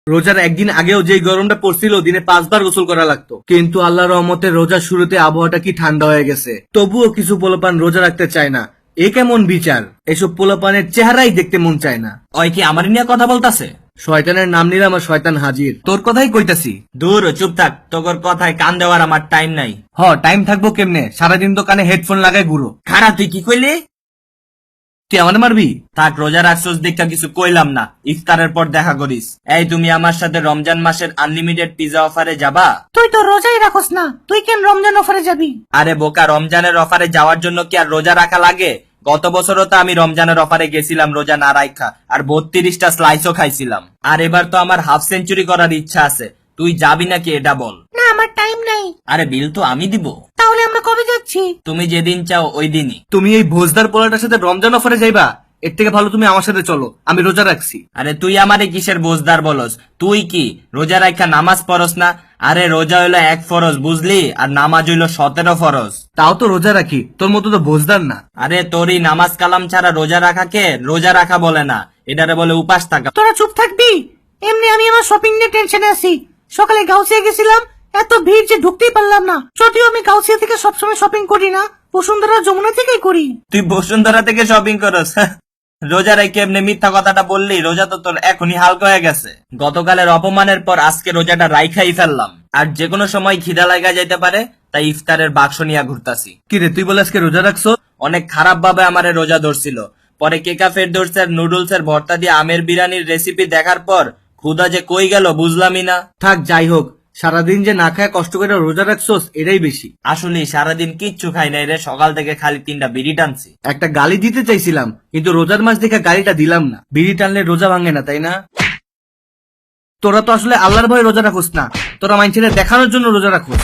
রোজার একদিন আগেও যে গরমটা পড়ছিল দিনে 5 বার গোসল করা লাগতো, কিন্তু আল্লাহর রহমতে রোজার শুরুতে আবহাওয়াটা কি ঠান্ডা হয়ে গেছে। তবুও কিছু পোলাপান রোজা রাখতে চায় না। এ কেমন বিচার? এসব পোলাপানের চেহারাই দেখতে মন চায় না। ওই কি আমার নিয়ে কথা বলতাছে? শয়তানের নাম নিলাম আর শয়তান হাজির। তোর কথাই কইতাছি। দূর চুপ থাক, তোর কথায় কান দেওয়ার আমার টাইম নাই। টাইম থাকবো কেমনে? সারাদিন তো কানে হেডফোন লাগাই ঘুরো। খারা তুই কি কইলি? তুই আমার মারবি? থাক, রোজা রাখছস দেখা কিছু কইলাম না, ইফতারের পর দেখা করিস। এই তুমি আমার সাথে রমজান মাসের আনলিমিটেড পিজা অফারে যাবা? তুই তো রোজাই রাখস না, তুই কেন রমজান অফারে যাবি? আরে বোকা, রমজানের অফারে যাওয়ার জন্য কি আর রোজা রাখা লাগে? গত বছরও তো আমি রমজানের অফারে গেছিলাম রোজা না রাখা, আর 32টা স্লাইসও খাইছিলাম। আর এবার তো আমার হাফ সেঞ্চুরি করার ইচ্ছা আছে। তুই যাবি নাকি এটা বল। না, আমার টাইম নাই। আরে বিল তো আমি দিব। তাহলে আমরা কবে যাচ্ছি? তুমি যেদিন চাও ওই দিনই। তুমি এই ভোজদার পোলাটার সাথে রমজান অফারে যাইবা? এর থেকে ভালো তুমি আমার সাথে চলো, আমি রোজা রাখছি। আরে তুই আমারে কিসের বোঝদার বলস? তুই কি রোজা রাখা নামাজ পড়স না? আরে রোজা হইলো 1 ফরজ, বুঝলি? আর নামাজ হইলো 17 ফরজ। তাও তো রোজা রাখি, তোর মতো তো ভোজদার না। আরে তোরই নামাজ কালাম ছাড়া রোজা রাখাকে রোজা রাখা বলে না, এটারে বলে উপাস থাকা। তোরা চুপ থাকবি? এমনি আমি আমার শপিং নিয়ে টেনশনে আছি। সকালে গাউসিয়া গেছিলাম, এত ভিড় যে ঢুকতেই পারলাম না। যদিও আমি গাউসিয়া থেকে সবসময় শপিং করি না, বসুন্ধরা যমুনা থেকেই করি। তুই বসুন্ধরা থেকে শপিং করস? রোজা রেখে এমনি মিথ্যা কথাটা বললি, রোজা তো তোর এখনই হালকা হয়ে গেছে। গতকালের অপমানের পর আজকে রোজাটা রাইখাই ফেললাম, আর যে কোনো সময় খিদা লাগা যাইতে পারে, তাই ইফতারের বাক্স নিয়ে ঘুরতাছি। কি রে, তুই বলে আজকে রোজা রাখছো? অনেক খারাপ ভাবে আমারে রোজা ধরছিল, পরে কেকা ফেরদৌস এর নুডলস এর ভর্তা দিয়ে আমের বিরিয়ানির রেসিপি দেখার পর ক্ষুধা যে কই গেল বুঝলামই না। থাক, যাই হোক, সারাদিন যে না খায় কষ্ট করে রোজা রাখছোস এটাই বেশি। আসলে সারাদিন কিচ্ছু খাই নাই রে, সকাল থেকে খালি 3টা বিড়ি টানছি। একটা গালি দিতে চাইছিলাম, কিন্তু রোজার মাস দেখে গালিটা দিলাম না। বিড়ি টানলে রোজা ভাঙে না, তাই না? তোরা তো আসলে আল্লাহর ভয়ে রোজা রাখোস না, তোরা মানুষের দেখানোর জন্য রোজা রাখোস।